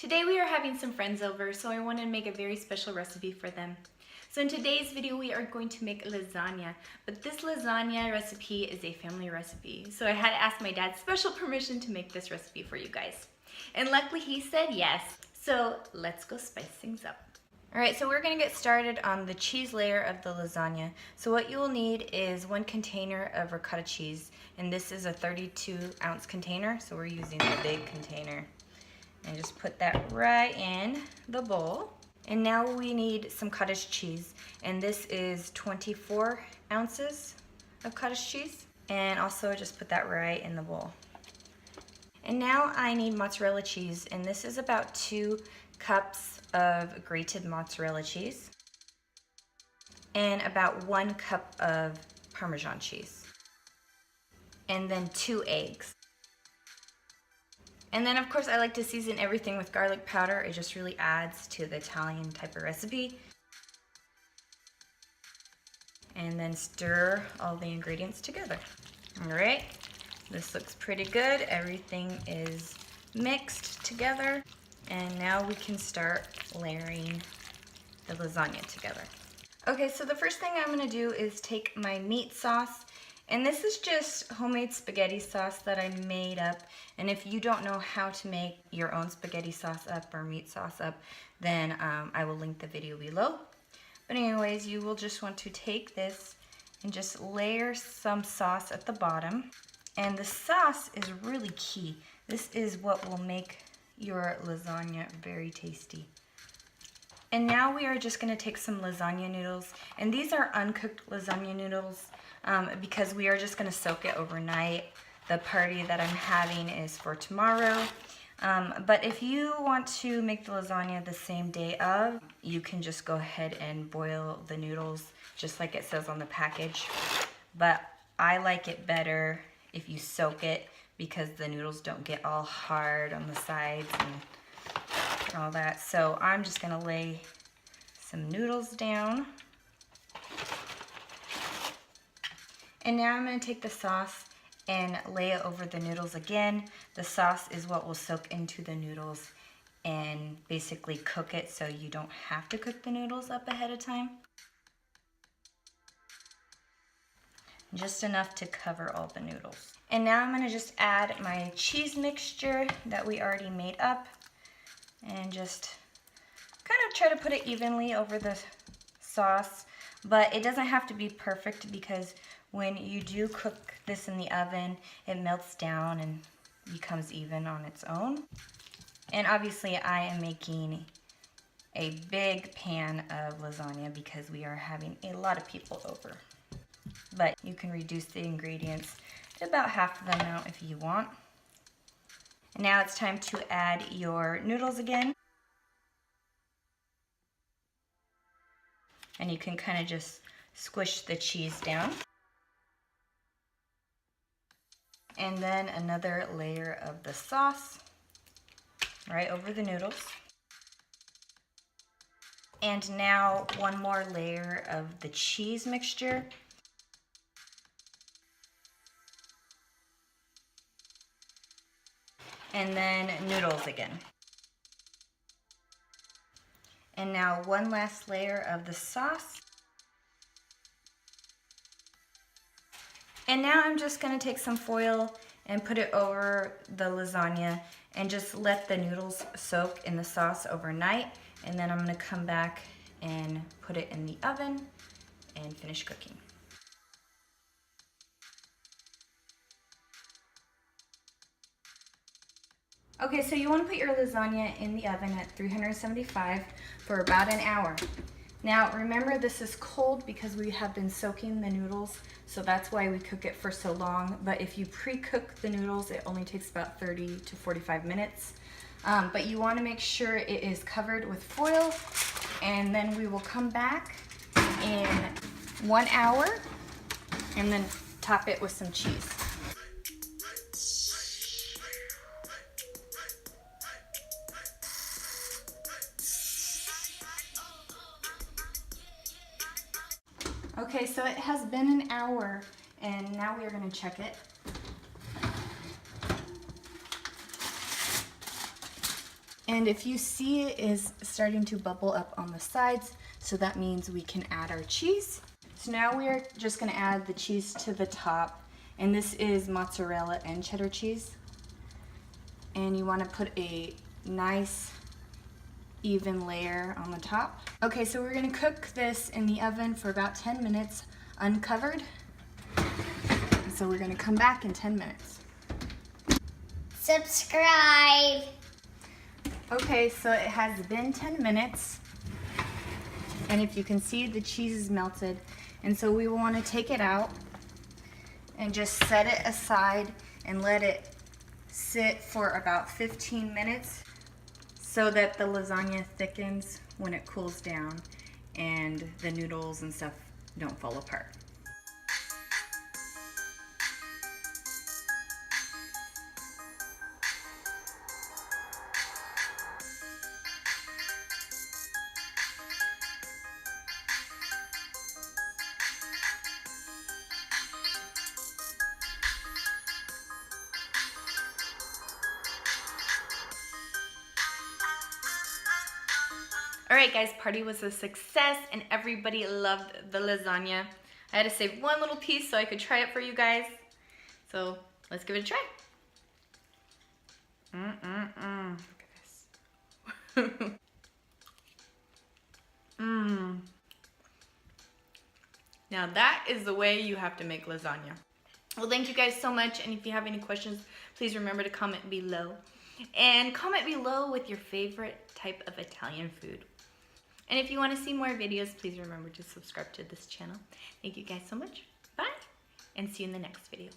Today we are having some friends over, so I wanted to make a very special recipe for them. So in today's video we are going to make lasagna, but this lasagna recipe is a family recipe. So I had to ask my dad special permission to make this recipe for you guys. And luckily he said yes. So let's go spice things up. Alright, so we're going to get started on the cheese layer of the lasagna. So what you will need is 1 container of ricotta cheese, and this is a 32-ounce container, so we're using the big container. And just put that right in the bowl. And now we need some cottage cheese, and this is 24 ounces of cottage cheese. And also just put that right in the bowl. And now I need mozzarella cheese, and this is about 2 cups of grated mozzarella cheese and about 1 cup of Parmesan cheese, and then 2 eggs. And then of course I like to season everything with garlic powder. It just really adds to the Italian type of recipe. And then stir all the ingredients together. Alright, this looks pretty good. Everything is mixed together. And now we can start layering the lasagna together. Okay, so the first thing I'm going to do is take my meat sauce. And this is just homemade spaghetti sauce that I made up. And if you don't know how to make your own spaghetti sauce up or meat sauce up, then I will link the video below. But anyways, you will just want to take this and just layer some sauce at the bottom. And the sauce is really key. This is what will make your lasagna very tasty. And now we are just going to take some lasagna noodles, and these are uncooked lasagna noodles because we are just going to soak it overnight. The party that I'm having is for tomorrow, but if you want to make the lasagna the same day of, you can just go ahead and boil the noodles just like it says on the package. But I like it better if you soak it, because the noodles don't get all hard on the sides and all that. So I'm just gonna lay some noodles down. And now I'm gonna take the sauce and lay it over the noodles again. The sauce is what will soak into the noodles and basically cook it, so you don't have to cook the noodles up ahead of time. Just enough to cover all the noodles. And now I'm gonna just add my cheese mixture that we already made up and just kind of try to put it evenly over the sauce. But it doesn't have to be perfect, because when you do cook this in the oven, it melts down and becomes even on its own. And obviously I am making a big pan of lasagna because we are having a lot of people over. But you can reduce the ingredients to about half the amount if you want. And now it's time to add your noodles again. And you can kind of just squish the cheese down. And then another layer of the sauce right over the noodles. And now 1 more layer of the cheese mixture. And then noodles again. And now 1 last layer of the sauce. And now I'm just going to take some foil and put it over the lasagna and just let the noodles soak in the sauce overnight. And then I'm going to come back and put it in the oven and finish cooking. Okay, so you want to put your lasagna in the oven at 375 for about an hour. Now remember, this is cold because we have been soaking the noodles, so that's why we cook it for so long. But if you pre-cook the noodles, it only takes about 30 to 45 minutes. But you want to make sure it is covered with foil, and then we will come back in 1 hour and then top it with some cheese. Okay, so it has been an hour, and now we are going to check it. And if you see it is starting to bubble up on the sides, so that means we can add our cheese. So now we are just gonna add the cheese to the top, and this is mozzarella and cheddar cheese. And you wanna put a nice even layer on the top. Okay, so we're gonna cook this in the oven for about 10 minutes uncovered. And so we're gonna come back in 10 minutes. Subscribe. Okay, so it has been 10 minutes. And if you can see, the cheese is melted. And so we want to take it out and just set it aside and let it sit for about 15 minutes so that the lasagna thickens when it cools down and the noodles and stuff don't fall apart. Alright guys, party was a success and everybody loved the lasagna. I had to save one little piece so I could try it for you guys. So let's give it a try. Look at this. Now that is the way you have to make lasagna. Well, thank you guys so much, and if you have any questions, please remember to comment below. And comment below with your favorite type of Italian food. And if you want to see more videos, please remember to subscribe to this channel. Thank you guys so much. Bye, and see you in the next video.